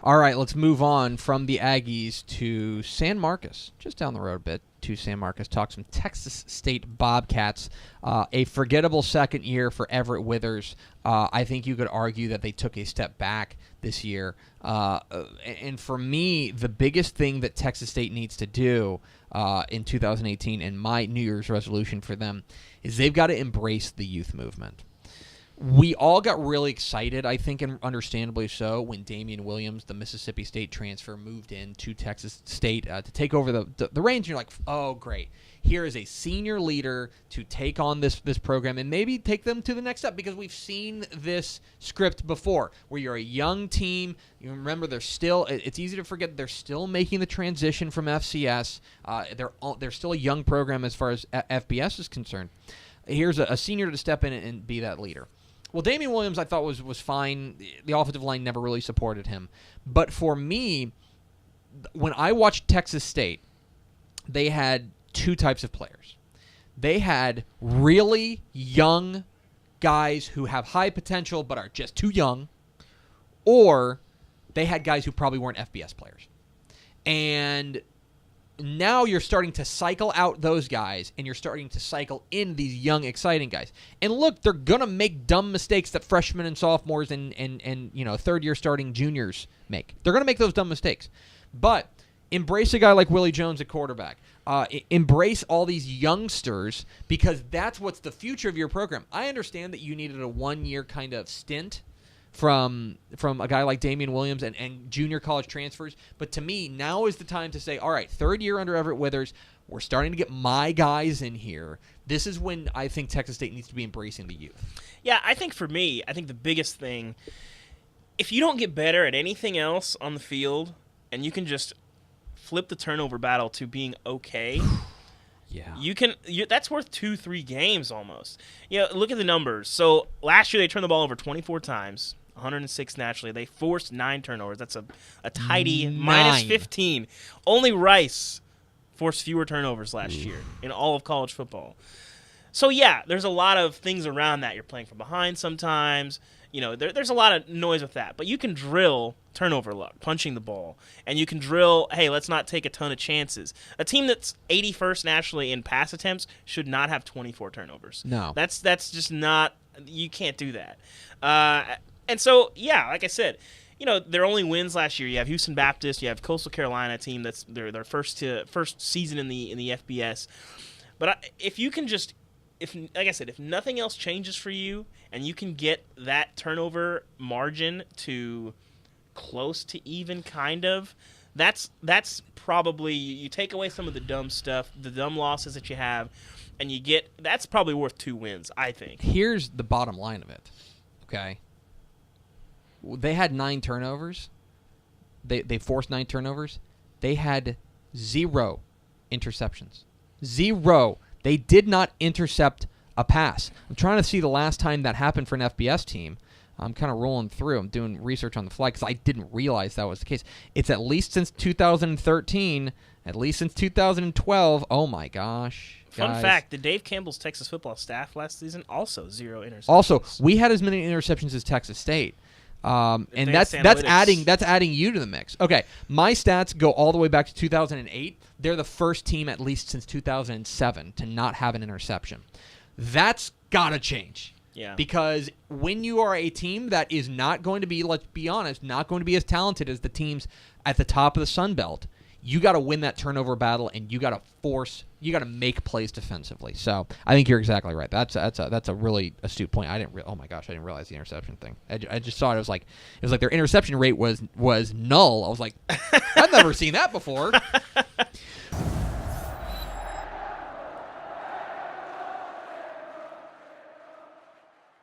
All right, let's move on from the Aggies to San Marcos, just down the road a bit to San Marcos. Talk some Texas State Bobcats. A forgettable second year for Everett Withers. I think you could argue that they took a step back this year. And for me, the biggest thing that Texas State needs to do in 2018, and my New Year's resolution for them, is they've got to embrace the youth movement. We all got really excited, I think, and understandably so, when Damian Williams, the Mississippi State transfer, moved into Texas State to take over the reins. And you're like, oh, great. Here is a senior leader to take on this program and maybe take them to the next step, because we've seen this script before where you're a young team. You remember it's easy to forget they're still making the transition from FCS. They're still a young program as far as FBS is concerned. Here's a senior to step in and be that leader. Well, Damian Williams, I thought was fine. The offensive line never really supported him. But for me, when I watched Texas State, they had two types of players. They had really young guys who have high potential but are just too young, or they had guys who probably weren't FBS players. And now you're starting to cycle out those guys, and you're starting to cycle in these young, exciting guys. And look, they're gonna make dumb mistakes that freshmen and sophomores and third-year starting juniors make. They're gonna make those dumb mistakes, but embrace a guy like Willie Jones at quarterback. Embrace all these youngsters, because that's what's the future of your program. I understand that you needed a one-year kind of stint from a guy like Damian Williams and junior college transfers. But to me, now is the time to say, all right, third year under Everett Withers, we're starting to get my guys in here. This is when I think Texas State needs to be embracing the youth. Yeah, I think for me, the biggest thing, if you don't get better at anything else on the field and you can just flip the turnover battle to being okay, yeah, that's worth 2-3 games almost. Look at the numbers. So last year they turned the ball over 24 times. 106 naturally. They forced 9 turnovers. That's a tidy minus 15. Only Rice forced fewer turnovers last year in all of college football. So, yeah, there's a lot of things around that. You're playing from behind sometimes. There's a lot of noise with that. But you can drill turnover luck, punching the ball. And you can drill, hey, let's not take a ton of chances. A team that's 81st nationally in pass attempts should not have 24 turnovers. No. That's just not – you can't do that. And so, yeah, like I said, their only wins last year. You have Houston Baptist, you have Coastal Carolina, team that's their first season in the FBS. But if you can just, like I said, if nothing else changes for you, and you can get that turnover margin to close to even, kind of, that's probably, you take away some of the dumb stuff, the dumb losses that you have, and that's probably worth 2 wins, I think. Here's the bottom line of it, okay? They had 9 turnovers. They forced 9 turnovers. They had 0 interceptions. 0. They did not intercept a pass. I'm trying to see the last time that happened for an FBS team. I'm kind of rolling through. I'm doing research on the fly because I didn't realize that was the case. It's at least since 2013, at least since 2012. Oh, my gosh. Fun fact, the Dave Campbell's Texas football staff last season, also 0 interceptions. Also, we had as many interceptions as Texas State. And that's adding you to the mix. Okay, my stats go all the way back to 2008. They're the first team, at least since 2007, to not have an interception. That's gotta change. Yeah. Because when you are a team that is not going to be, let's be honest, not going to be as talented as the teams at the top of the Sun Belt, you got to win that turnover battle, and you got to make plays defensively. So I think you're exactly right. That's a really astute point. Oh my gosh, I didn't realize the interception thing. I just saw it. It was like their interception rate was null. I was like, I've never seen that before.